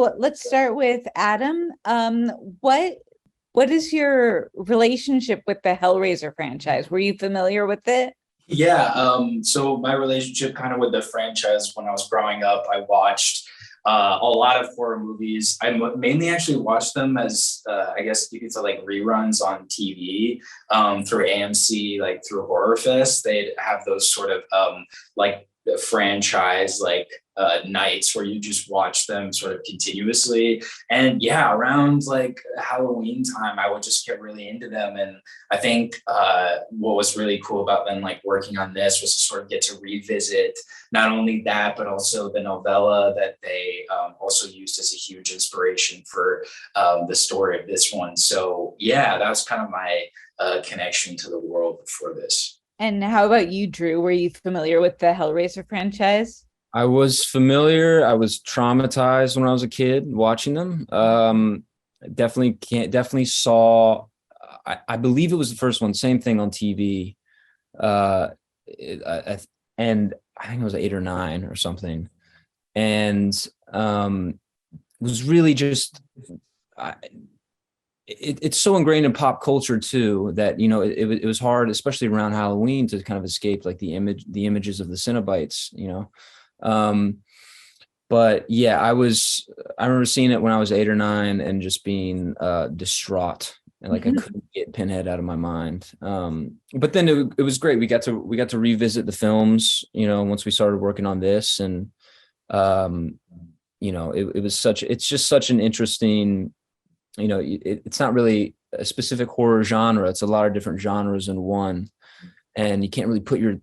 So let's start with Adam. What is your relationship with the Hellraiser franchise? Were you familiar with it? Yeah, so my relationship kind of with the franchise when I was growing up, I watched a lot of horror movies. Mainly actually watched them as, I guess you could say, like reruns on TV through AMC, like through Horror Fest. They'd have those sort of like the franchise nights where you just watch them sort of continuously. And yeah, around like Halloween time, I would just get really into them. And I think what was really cool about them, like working on this, was to sort of get to revisit not only that, but also the novella that they also used as a huge inspiration for the story of this one. So yeah, that was kind of my connection to the world before this. And how about you, Drew? Were you familiar with the Hellraiser franchise? I was familiar. I was traumatized when I was a kid watching them. Definitely saw. I believe it was the first one. Same thing on TV. And I think I was 8 or 9 or something, and was really just. It's so ingrained in pop culture too that it was hard, especially around Halloween, to kind of escape like the images of the Cenobites. But yeah, I remember seeing it when I was 8 or 9 and just being distraught, and like I couldn't get Pinhead out of my mind. But then it was great. We got to revisit the films, once we started working on this, and it's just such an interesting, it's not really a specific horror genre. It's a lot of different genres in one, and you can't really put your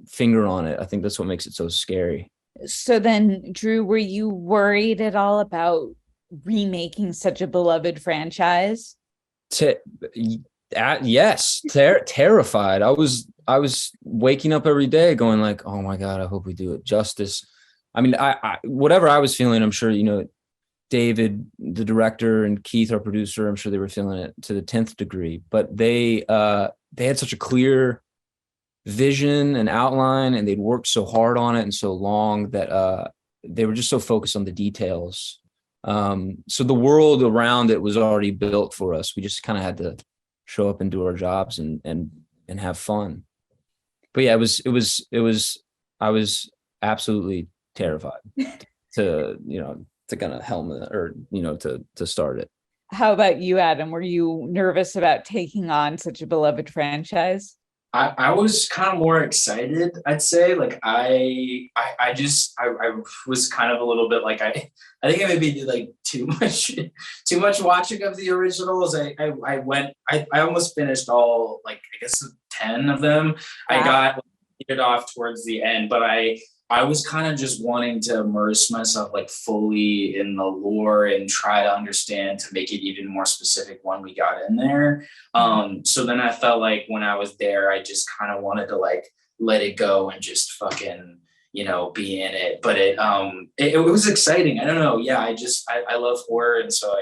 finger on it. I think that's what makes it so scary. So then, Drew, were you worried at all about remaking such a beloved franchise? Yes, terrified. I was waking up every day going like, oh my God, I hope we do it justice. I mean, I whatever I was feeling, I'm sure, David, the director, and Keith, our producer, I'm sure they were feeling it to the 10th degree, but they had such a clear vision and outline, and they'd worked so hard on it and so long that they were just so focused on the details. So the world around it was already built for us. We just kind of had to show up and do our jobs and have fun. But yeah, I was absolutely terrified to kind of helmet or to start it. How about you, Adam? Were you nervous about taking on such a beloved franchise? I was kind of more excited, I'd say. Like I was kind of a little bit like I think I maybe did like too much watching of the originals. I almost finished all, like, I guess 10 of them. Wow. I got it off towards the end, but I was kind of just wanting to immerse myself like fully in the lore and try to understand, to make it even more specific when we got in there. So then I felt like when I was there, I just kind of wanted to like let it go and just fucking, be in it. But it was exciting. I don't know. Yeah, I love horror. And so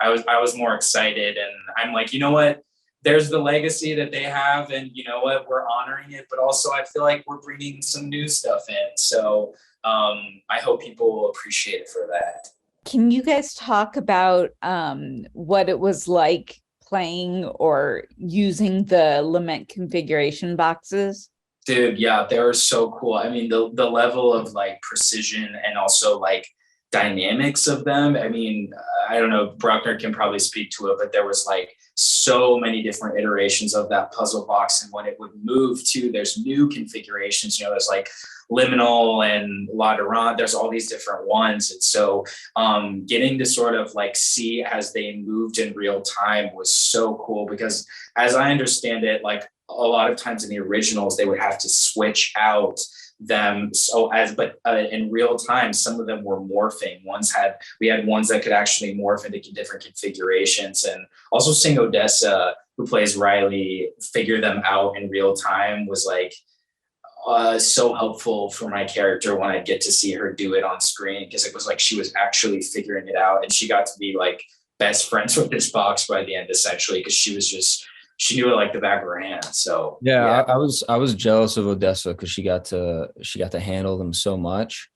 I was more excited, and I'm like, you know what? There's the legacy that they have, and you know what, we're honoring it, but also I feel like we're bringing some new stuff in. So I hope people will appreciate it for that. Can you guys talk about what it was like playing or using the Lament configuration boxes? Dude, yeah, they were so cool. I mean, the level of like precision and also like dynamics of them. I mean, I don't know, Bruckner can probably speak to it, but there was like so many different iterations of that puzzle box, and when it would move to, there's new configurations, there's like liminal and lateral, there's all these different ones. And so getting to sort of like see as they moved in real time was so cool, because as I understand it, like a lot of times in the originals, they would have to switch out them but in real time, some of them were morphing. We had ones that could actually morph into different configurations, and also seeing Odessa, who plays Riley, figure them out in real time was like so helpful for my character when I get to see her do it on screen, because it was like she was actually figuring it out, and she got to be like best friends with this box by the end, essentially, because she knew it like the back of her hand. So yeah. I was jealous of Odessa because she got to handle them so much.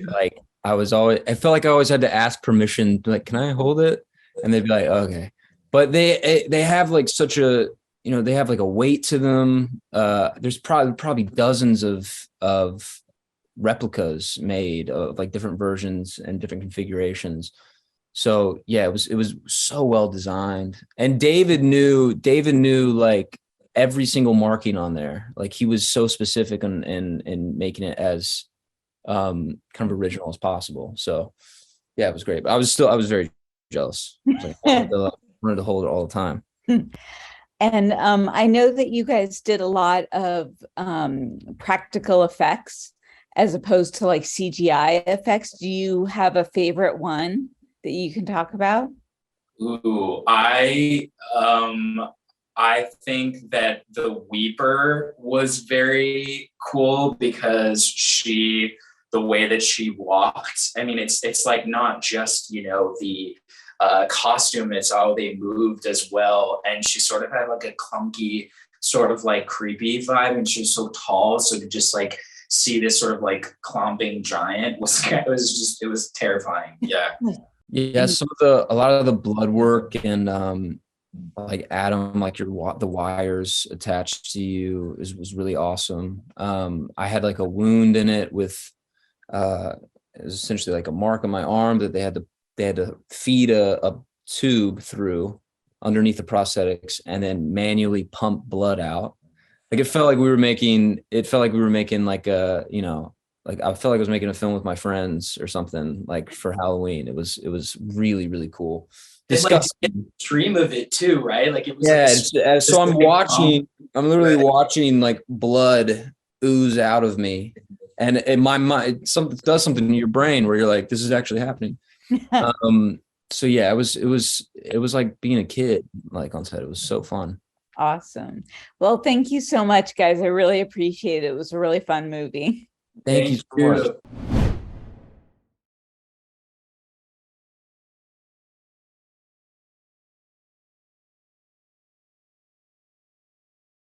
Like I felt like I always had to ask permission, like, can I hold it? And they'd be like, okay. But they have like such a, you know, they have like a weight to them. There's probably dozens of replicas made of like different versions and different configurations. So yeah, it was so well designed. And David knew like every single marking on there. Like he was so specific in making it as kind of original as possible. So yeah, it was great. But I was very jealous. I was like, wanted to hold it all the time. And I know that you guys did a lot of practical effects as opposed to like CGI effects. Do you have a favorite one that you can talk about? Ooh, I think that the Weeper was very cool because the way that she walked, I mean, it's like not just, you know, the costume, it's how they moved as well. And she sort of had like a clunky, sort of like creepy vibe, and she was so tall. So to just like see this sort of like clomping giant it was terrifying. Yeah. Yeah, a lot of the blood work and like Adam, like the wires attached to you was really awesome. I had like a wound in it with it was essentially like a mark on my arm that they had to feed a tube through underneath the prosthetics and then manually pump blood out. Like it felt like we were making like a, you know, like I felt like I was making a film with my friends or something, like for Halloween. It was really, really cool. Disgusting. Like stream of it too, right? Like it was so I'm literally watching like blood ooze out of me. And in my mind, something does something in your brain where you're like, this is actually happening. So yeah, it was like being a kid, like on set. It was so fun. Awesome. Well, thank you so much, guys. I really appreciate it. It was a really fun movie. Thank you so much.